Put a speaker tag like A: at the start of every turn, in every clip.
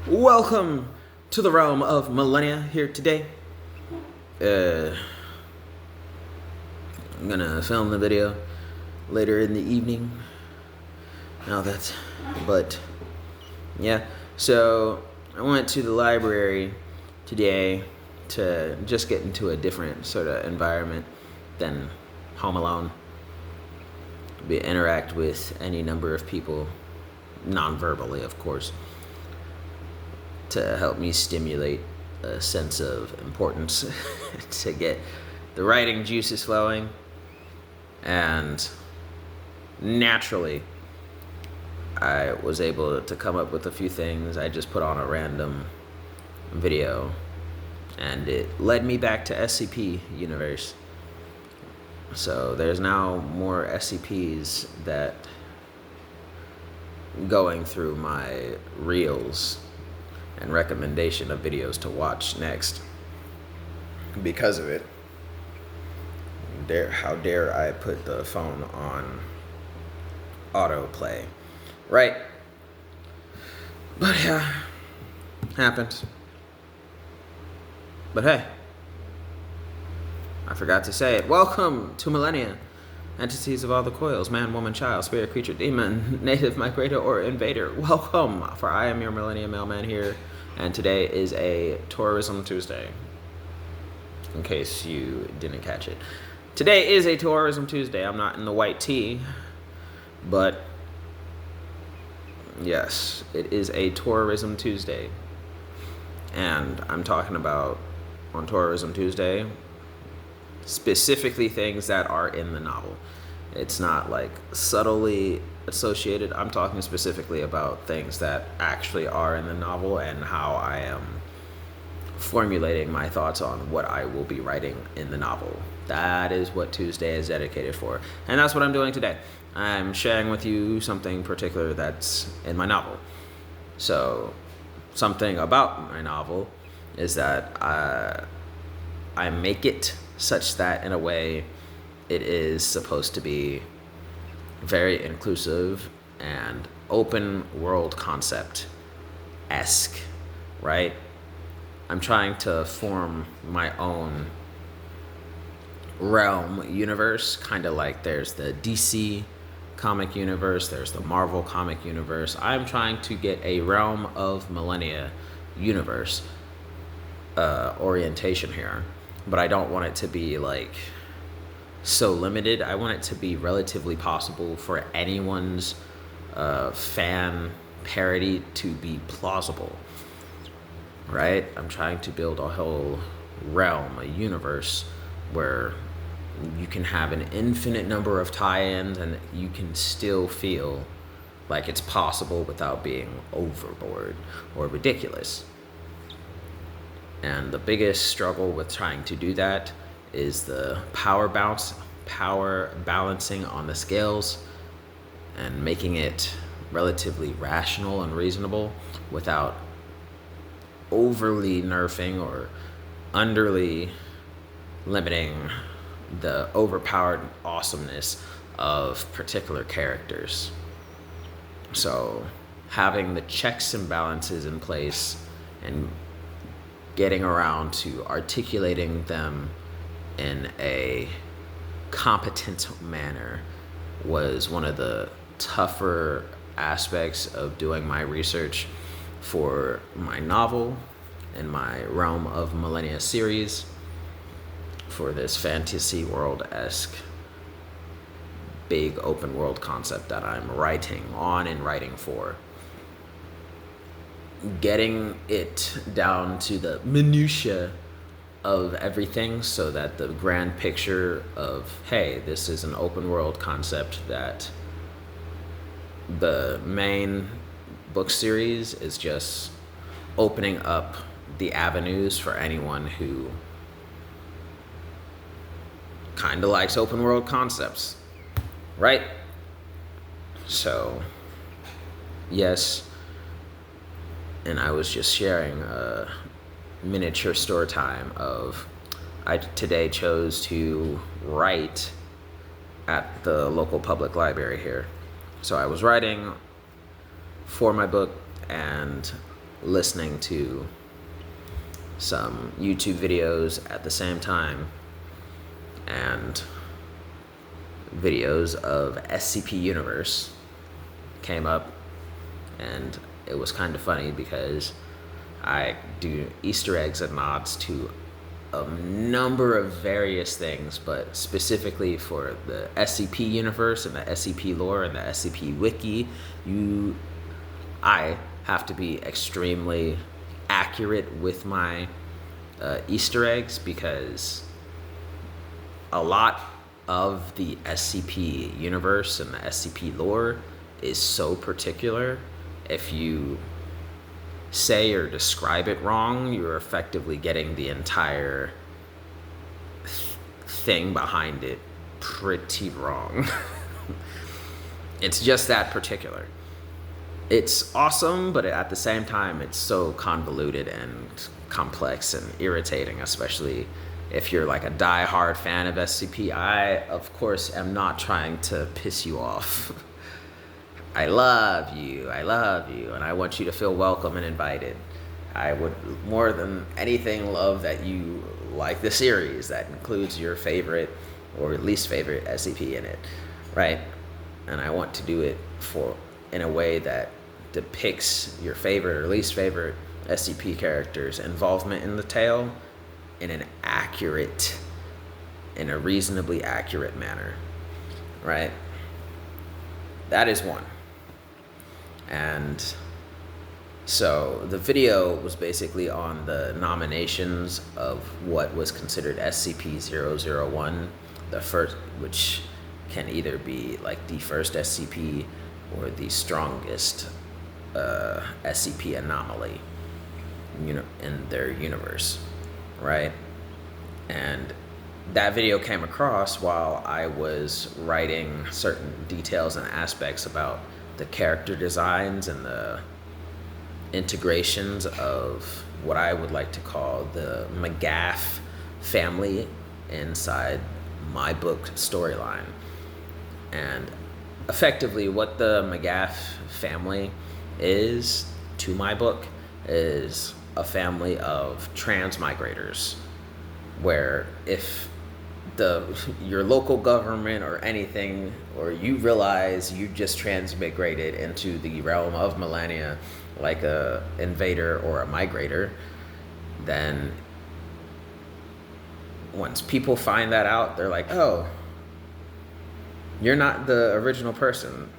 A: Welcome to the realm of Millenia here today. I'm gonna film the video later in the evening. But yeah. So I went to the library today to just get into a different sort of environment than home alone. Interact with any number of people, non-verbally, of course, to help me stimulate a sense of importance to get the writing juices flowing. And naturally, I was able to come up with a few things. I just put on a random video and it led me back to SCP universe. So there's now more SCPs that going through my reels and recommendation of videos to watch next. Because of it, how dare I put the phone on autoplay, right? But yeah, happened. But hey, I forgot to say it. Welcome to Millenia. Entities of all the coils, man, woman, child, spirit, creature, demon, native, migrator, or invader. Welcome, for I am your Millenia mailman here, and today is a Tourism Tuesday, in case you didn't catch it. Today is a Tourism Tuesday. I'm not in the white tee, but yes, it is a Tourism Tuesday. And I'm talking about, on Tourism Tuesday, specifically things that are in the novel. It's not like subtly associated. I'm talking specifically about things that actually are in the novel and how I am formulating my thoughts on what I will be writing in the novel. That is what Tuesday is dedicated for. And that's what I'm doing today. I'm sharing with you something particular that's in my novel. So something about my novel is that I make it such that in a way it is supposed to be very inclusive and open world concept-esque, right? I'm trying to form my own realm universe, kind of like there's the DC comic universe, there's the Marvel comic universe. I'm trying to get a realm of Millenia universe orientation here. But I don't want it to be like so limited. I want it to be relatively possible for anyone's fan parody to be plausible, right? I'm trying to build a whole realm, a universe where you can have an infinite number of tie-ins and you can still feel like it's possible without being overboard or ridiculous. And the biggest struggle with trying to do that is the power balancing on the scales and making it relatively rational and reasonable without overly nerfing or underly limiting the overpowered awesomeness of particular characters. So having the checks and balances in place and getting around to articulating them in a competent manner was one of the tougher aspects of doing my research for my novel and my Realm of Millenia series for this fantasy world-esque big open world concept that I'm writing on and writing for. Getting it down to the minutiae of everything so that the grand picture of, hey, this is an open world concept that the main book series is just opening up the avenues for anyone who kind of likes open world concepts, right? So, yes. And I was just sharing a miniature story time of I today chose to write at the local public library here. So I was writing for my book and listening to some YouTube videos at the same time, and videos of SCP Universe came up, and it was kind of funny because I do Easter eggs and nods to a number of various things, but specifically for the SCP universe and the SCP lore and the SCP wiki, I have to be extremely accurate with my Easter eggs, because a lot of the SCP universe and the SCP lore is so particular. If you say or describe it wrong, you're effectively getting the entire thing behind it pretty wrong. It's just that particular. It's awesome, but at the same time, it's so convoluted and complex and irritating, especially if you're like a die-hard fan of SCP. I, of course, am not trying to piss you off. I love you, and I want you to feel welcome and invited. I would more than anything love that you like the series that includes your favorite or least favorite SCP in it, right? And I want to do it in a way that depicts your favorite or least favorite SCP characters' involvement in the tale in a reasonably accurate manner, right? That is one. And so the video was basically on the nominations of what was considered SCP-001, the first, which can either be like the first SCP or the strongest SCP anomaly, in their universe, right? And that video came across while I was writing certain details and aspects about the character designs and the integrations of what I would like to call the McGaff family inside my book storyline. And effectively what the McGaff family is to my book is a family of transmigrators, where if your local government or anything, or you realize you just transmigrated into the realm of Millenia like a invader or a migrator, then once people find that out, they're like, oh, you're not the original person.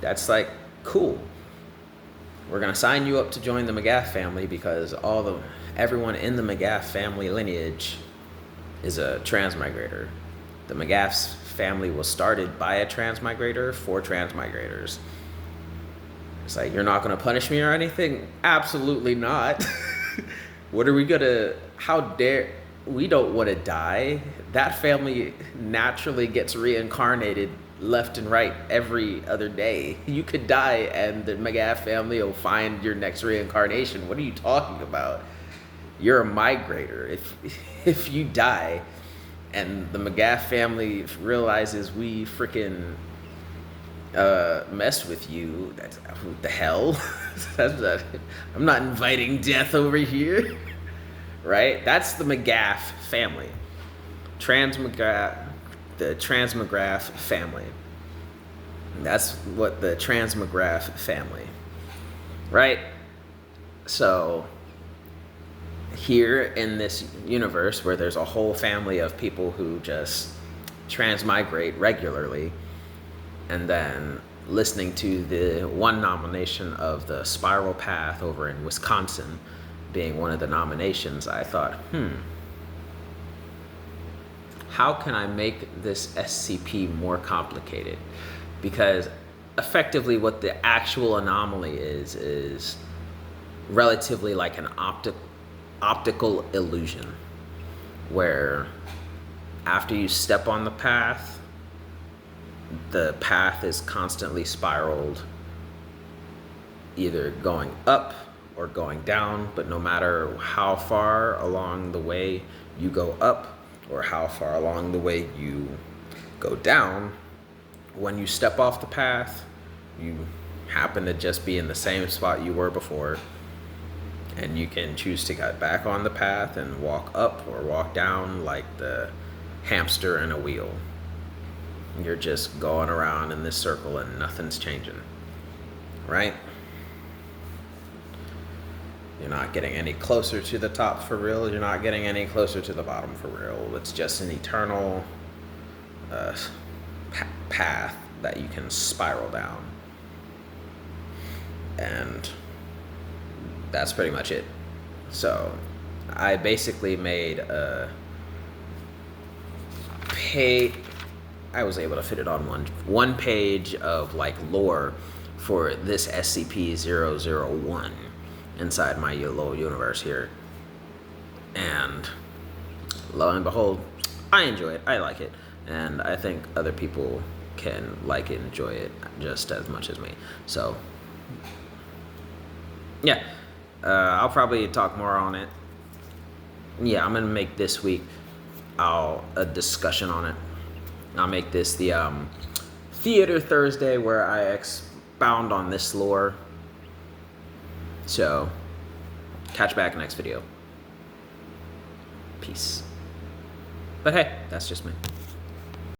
A: That's like, cool. We're gonna sign you up to join the McGaff family because everyone in the McGaff family lineage is a transmigrator. The McGaff's family was started by a transmigrator for transmigrators. It's like, you're not gonna punish me or anything? Absolutely not. What are we gonna, how dare, we don't wanna die. That family naturally gets reincarnated left and right every other day. You could die and the McGaff family will find your next reincarnation. What are you talking about? You're a migrator. If you die and the McGaff family realizes we freaking messed with you, that's what the hell? I'm not inviting death over here, right? That's the McGaff family. The Transmograph family. That's what the Transmograph family, right? So here in this universe where there's a whole family of people who just transmigrate regularly, and then listening to the one nomination of the Spiral Path over in Wisconsin being one of the nominations, I thought, how can I make this SCP more complicated? Because effectively what the actual anomaly is relatively like an optical illusion, where after you step on the path is constantly spiraled, either going up or going down, but no matter how far along the way you go up or how far along the way you go down, when you step off the path, you happen to just be in the same spot you were before, and you can choose to get back on the path and walk up or walk down like the hamster in a wheel. You're just going around in this circle and nothing's changing, right? You're not getting any closer to the top for real. You're not getting any closer to the bottom for real. It's just an eternal path that you can spiral down. And that's pretty much it. So I basically made a page. I was able to fit it on one page of like lore for this SCP-001 inside my little universe here. And lo and behold, I enjoy it. I like it. And I think other people can like it, enjoy it just as much as me. So, yeah. I'll probably talk more on it. Yeah, I'm going to make this week a discussion on it. I'll make this the Theater Thursday where I expound on this lore. So, catch back next video. Peace. But hey, that's just me.